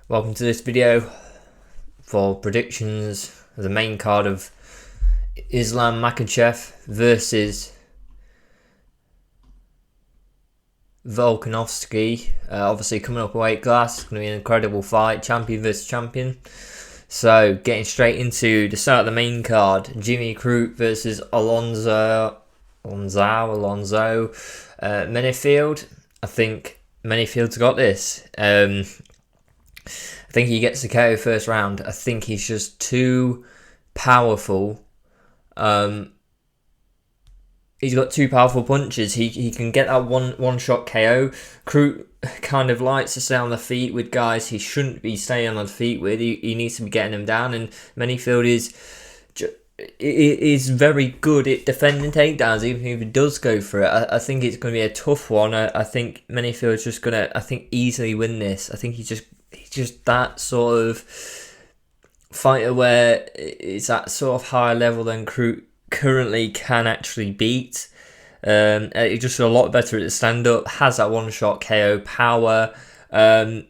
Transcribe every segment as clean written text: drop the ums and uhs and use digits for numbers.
Welcome to this video for predictions of the main card of Islam Makhachev versus Volkanovski. Obviously coming up a weight class, it's going to be an incredible fight, champion versus champion. So getting straight into the start of the main card, Jimmy Crute versus Alonzo Menifield. I think Menifield's got this. I think he gets the KO first round. I think he's just too powerful. He's got two powerful punches. He can get that one shot KO. Crute kind of likes to stay on the feet with guys he shouldn't be staying on the feet with. He needs to be getting them down. And Menifield is very good at defending takedowns, even if he does go for it. I think it's going to be a tough one. I think Menifield's just going to, easily win this. I think he's just that sort of fighter where it's at sort of higher level than Crute currently can actually beat. He's just a lot better at the stand-up, has that one-shot KO power, and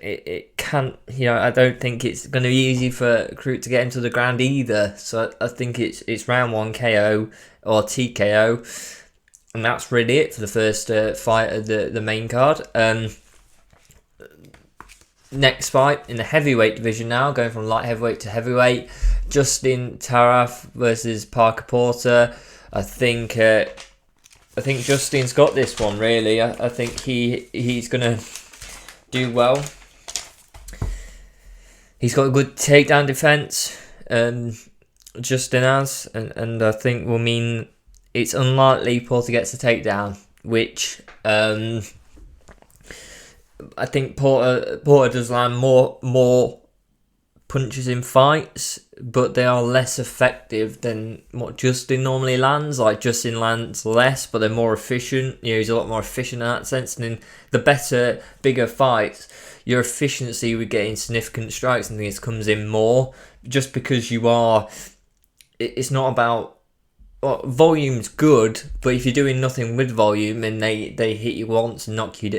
it can't, I don't think it's going to be easy for Crute to get into the ground either. So I think it's round one KO or TKO, and that's really it for the first fight of the main card. Next fight in the heavyweight division now, going from light heavyweight to heavyweight, Justin Taraf versus Parker Porter. I think Justin's got this one really. I think he's gonna do well. He's got a good takedown defense. Justin has, and I think will mean it's unlikely Porter gets a takedown, which I think Porter does land more punches in fights, but they are less effective than what Justin normally lands. Like, Justin lands less, but they're more efficient. He's a lot more efficient in that sense. And in the better, bigger fights, your efficiency with getting significant strikes and things comes in more, just because it's not about, volume's good, but if you're doing nothing with volume and they hit you once and knock you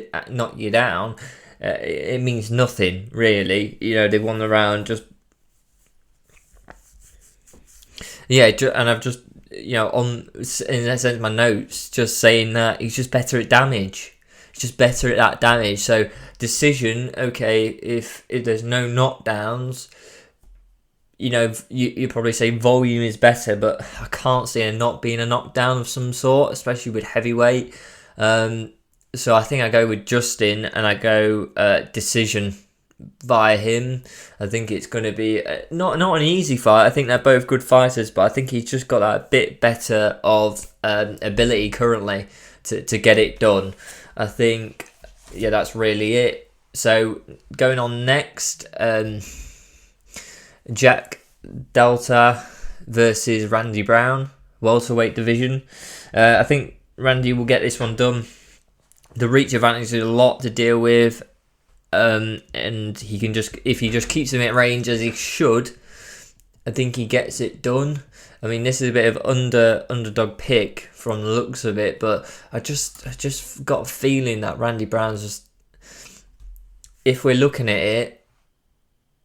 down, it means nothing really. They won the round just. Yeah, and I've just in that sense my notes just saying that he's just better at damage. He's just better at that damage. So decision, okay, if there's no knockdowns. You probably say volume is better, but I can't see it not being a knockdown of some sort, especially with heavyweight. So I think I go with Justin, and I go decision via him. I think it's going to be not an easy fight. I think they're both good fighters, but I think he's just got that bit better of ability currently to get it done. I think, that's really it. So going on next, Jack Delta versus Randy Brown, welterweight division. I think Randy will get this one done. The reach advantage is a lot to deal with, and he can if he just keeps him at range as he should, I think he gets it done. I mean, this is a bit of underdog pick from the looks of it, but I just got a feeling that Randy Brown's just, if we're looking at it,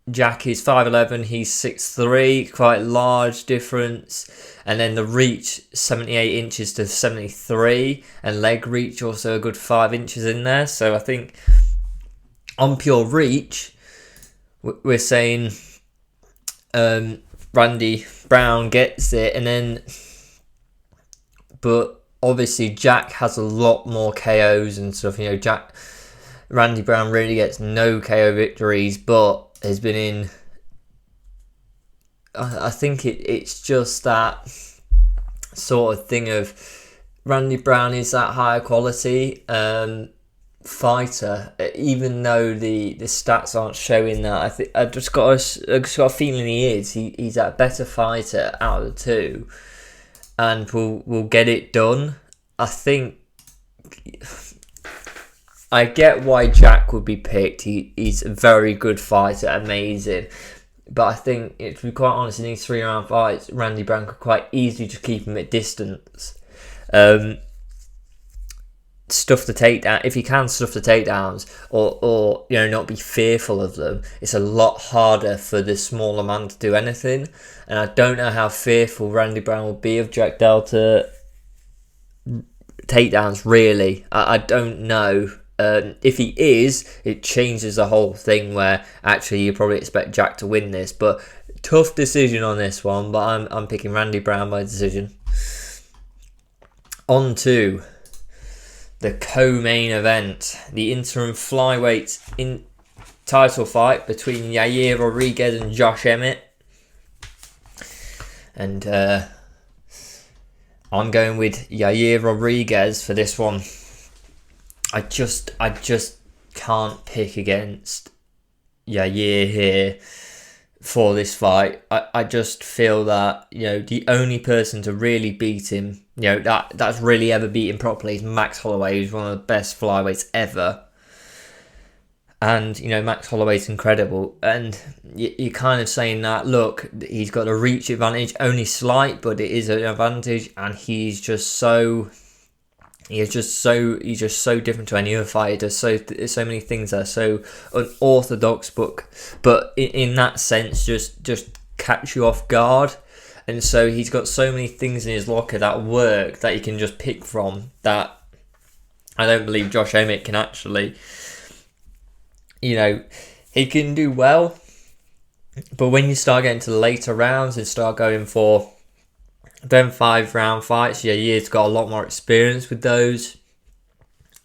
Jack is 5'11", he's 6'3", quite large difference. And then the reach, 78 inches to 73, and leg reach also a good 5 inches in there. So I think on pure reach, we're saying Randy Brown gets it, but obviously Jack has a lot more KOs and stuff. Randy Brown really gets no KO victories, but has been in. I think it's just that sort of thing of Randy Brown is that higher quality fighter, even though the stats aren't showing that. I've just got a feeling he's that better fighter out of the two, and will get it done. I think. I get why Jack would be picked. He's a very good fighter, amazing. But I think, to be quite honest, in these 3-round fights, Randy Brown could quite easily just keep him at distance. stuff the takedown, if he can stuff the takedowns or not be fearful of them, it's a lot harder for the smaller man to do anything. And I don't know how fearful Randy Brown will be of Jack Delta takedowns, really. I don't know. If he is, it changes the whole thing where actually you probably expect Jack to win this. But tough decision on this one, but I'm picking Randy Brown by decision. On to the co-main event, the interim flyweight in title fight between Yair Rodriguez and Josh Emmett. And I'm going with Yair Rodriguez for this one. I just can't pick against Yair here for this fight. I just feel that, the only person to really beat him, that's really ever beat him properly is Max Holloway, who's one of the best flyweights ever. And, Max Holloway's incredible. And you're kind of saying that, look, he's got a reach advantage, only slight, but it is an advantage. And he's just so different to any other fighter. There's so many things that are so unorthodox, but in that sense, just catch you off guard. And so he's got so many things in his locker that work that you can just pick from that I don't believe Josh Emmett can actually. He can do well, but when you start getting to the later rounds and start going for them 5-round fights, Yair's got a lot more experience with those.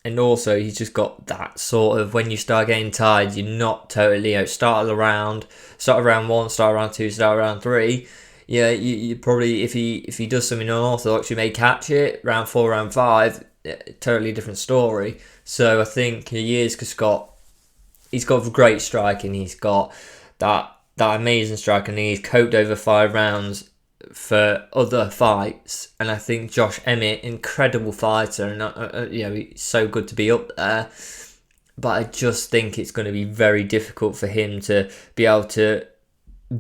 And also, he's just got that sort of, when you start getting tired, you're not totally, start round 1, start round 2, start round 3. Yeah, you probably, if he does something unorthodox, you may catch it. Round 4, round 5, totally different story. So I think Yair's just got, he's got great striking. He's got that amazing striking. He's coped over 5 rounds for other fights, and I think Josh Emmett, incredible fighter, and he's so good to be up there. But I just think it's going to be very difficult for him to be able to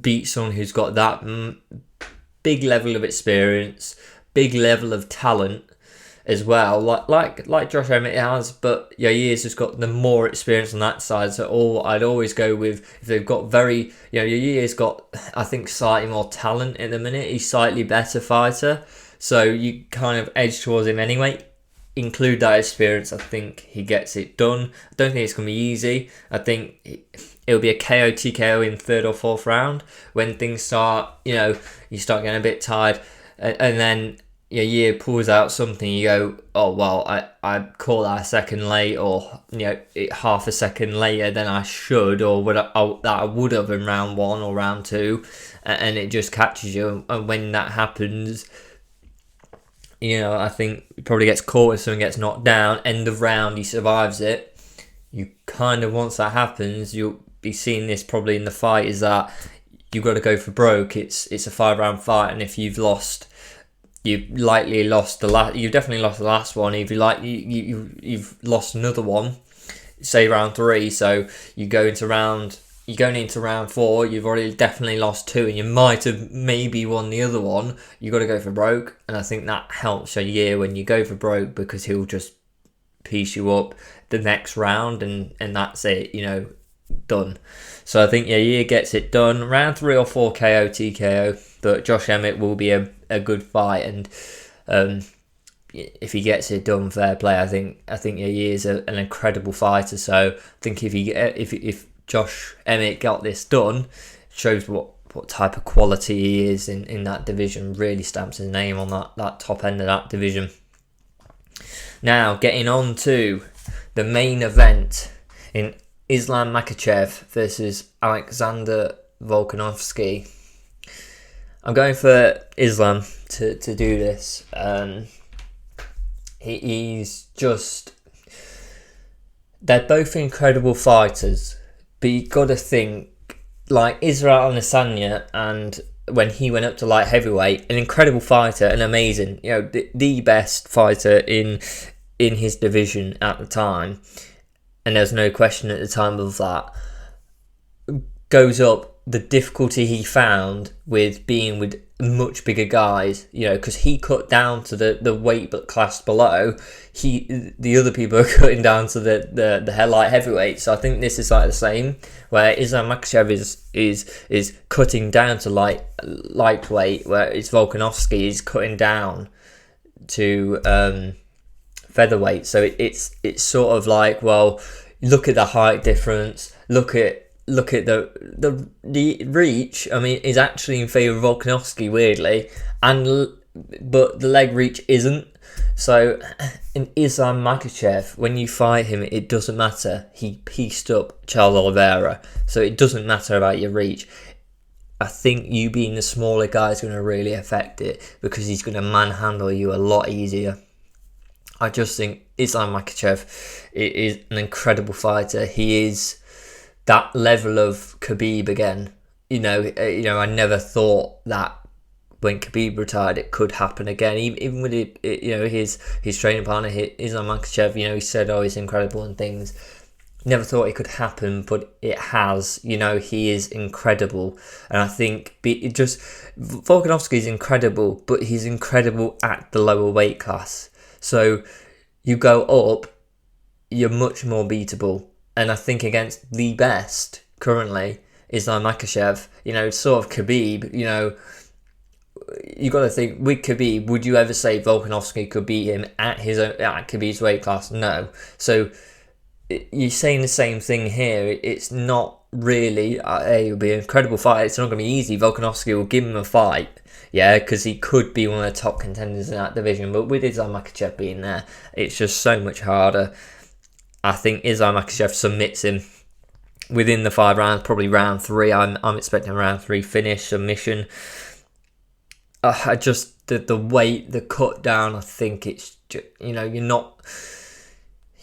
beat someone who's got that big level of experience, big level of talent as well, like Josh Emmett has. But Yair's just got the more experience on that side. So I'd always go with, if they've got very, Yair's got, I think, slightly more talent at the minute. He's slightly better fighter, so you kind of edge towards him anyway. Include that experience, I think he gets it done. I don't think it's going to be easy. I think it'll be a KO TKO in 3rd or 4th round when things start, you start getting a bit tired, and then Yair pulls out something, you go, oh well, I call that a second late, or half a second later than I should, or that I would have in round 1 or round 2, and it just catches you. And when that happens, I think he probably gets caught if someone gets knocked down. End of round, he survives it. You kind of, once that happens, you'll be seeing this probably in the fight, is that you've got to go for broke. It's a 5-round fight, and if you've lost, you've likely lost the last. You've definitely lost the last one. If you've lost another one, say round 3. So you're going into round 4. You've already definitely lost 2, and you might have maybe won the other one. You got to go for broke, and I think that helps Yair when you go for broke, because he'll just piece you up the next round, and that's it. Done. So I think Yair gets it done. Round 3 or 4 KO TKO. But Josh Emmett will be a good fight, and if he gets it done, fair play. I think Yair is an incredible fighter. So I think if Josh Emmett got this done, it shows what type of quality he is in that division. Really stamps his name on that top end of that division. Now getting on to the main event in Islam Makhachev versus Alexander Volkanovsky. I'm going for Islam to do this. He's just... They're both incredible fighters, but you got to think, like Israel Adesanya, and when he went up to light heavyweight, an incredible fighter, and amazing, the best fighter in his division at the time, and there's no question at the time of that, goes up the difficulty he found with being with much bigger guys, because he cut down to the weight class below. The other people are cutting down to the light heavyweight. So I think this is like the same, where Islam Makhachev is cutting down to lightweight, whereas Volkanovski is cutting down to featherweight. So it's sort of like, well, look at the height difference. Look at the reach. I mean, is actually in favour of Volkanovski, weirdly, but the leg reach isn't. So in Islam Makhachev, when you fight him, it doesn't matter. He pieced up Charles Oliveira, so it doesn't matter about your reach. I think you being the smaller guy is going to really affect it, because he's going to manhandle you a lot easier. I just think Islam Makhachev is an incredible fighter. He is that level of Khabib again. I never thought that when Khabib retired, it could happen again. Even with his training partner, Islam Makhachev, he said, "Oh, he's incredible" and things. Never thought it could happen, but it has. He is incredible, and I think Volkanovski is incredible, but he's incredible at the lower weight class. So you go up, you're much more beatable. And I think against the best currently, Islam Makhachev, sort of Khabib, you got to think, with Khabib, would you ever say Volkanovski could beat him at Khabib's weight class? No. So you're saying the same thing here. It's not really, it would be an incredible fight. It's not going to be easy. Volkanovski will give him a fight, because he could be one of the top contenders in that division. But with Islam Makhachev being there, it's just so much harder. I think Islam Makhachev submits him within the 5 rounds, probably round 3. I'm expecting a round 3 finish, submission. The weight, the cut down, I think it's just,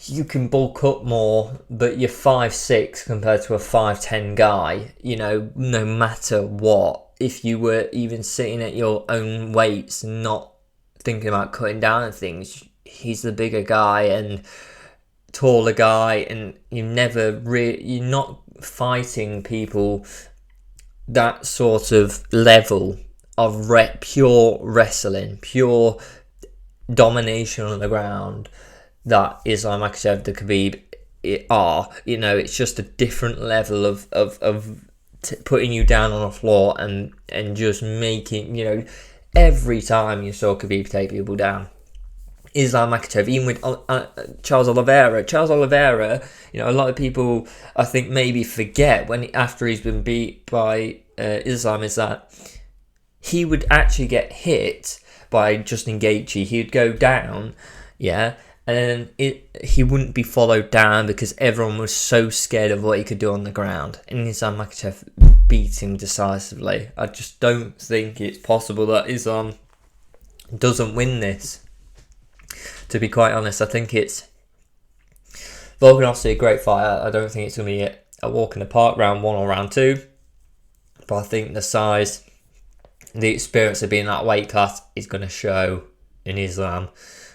you can bulk up more, but you're 5'6" compared to a 5'10" guy, no matter what. If you were even sitting at your own weights, not thinking about cutting down and things, he's the bigger guy and taller guy, and you're not fighting people that sort of level of pure wrestling, pure domination on the ground that Islam Makhachev, the Khabib are. It's just a different level of putting you down on the floor and just making, every time you saw Khabib take people down. Islam Makhachev, even with Charles Oliveira, a lot of people, I think, maybe forget after he's been beat by Islam, is that he would actually get hit by Justin Gaethje. He would go down, and then he wouldn't be followed down because everyone was so scared of what he could do on the ground. And Islam Makhachev beat him decisively. I just don't think it's possible that Islam doesn't win this. To be quite honest, I think it's Volkanovski, a great fighter. I don't think it's going to be a walk in the park, round 1 or round 2. But I think the size, the experience of being in that weight class is going to show in Islam.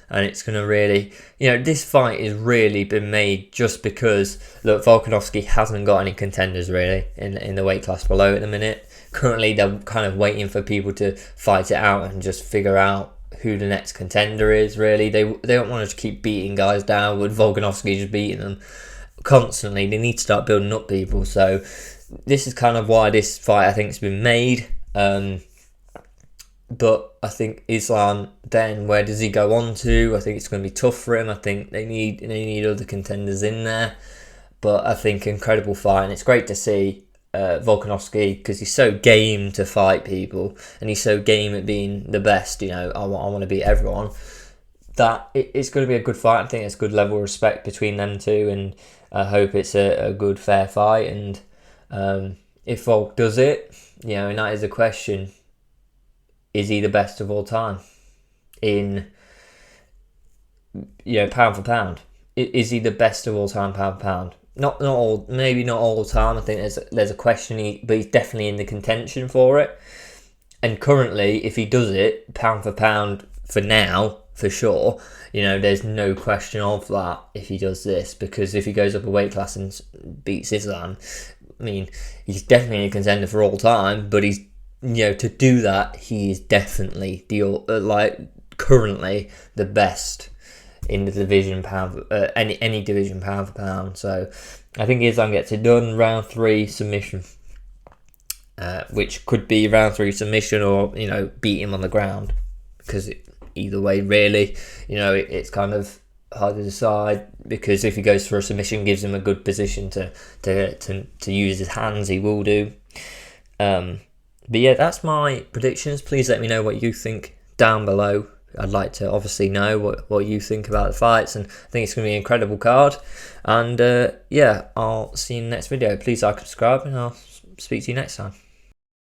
And it's going to really, this fight has really been made just because, look, Volkanovski hasn't got any contenders really in the weight class below at the minute. Currently, they're kind of waiting for people to fight it out and just figure out who the next contender is, really. They don't want to keep beating guys down with Volkanovski just beating them constantly. They need to start building up people. So this is kind of why this fight, I think, has been made. But I think Islam, then where does he go on to? I think it's going to be tough for him. I think they need other contenders in there. But I think incredible fight, and it's great to see Volkanovski, because he's so game to fight people and he's so game at being the best. I want to beat everyone. That it's going to be a good fight. I think it's good level of respect between them two, and I hope it's a good fair fight. And if Volk does it, and that is the question: is he the best of all time in pound for pound? Is he the best of all time pound for pound? Not all, maybe not all the time. I think there's a question, but he's definitely in the contention for it. And currently, if he does it, pound for pound, for now, for sure, there's no question of that if he does this. Because if he goes up a weight class and beats Islam, I mean, he's definitely a contender for all time, but he's, to do that, he is definitely currently the best in the division pound, any division pound for pound. So I think Islam gets it done. Round 3 submission, which could be round 3 submission or beat him on the ground, because either way really, it's kind of hard to decide, because if he goes for a submission, gives him a good position to use his hands. He will do. But yeah, that's my predictions. Please let me know what you think down below. I'd like to obviously know what you think about the fights, and I think it's going to be an incredible card. And yeah, I'll see you in the next video. Please like, subscribe, and I'll speak to you next time.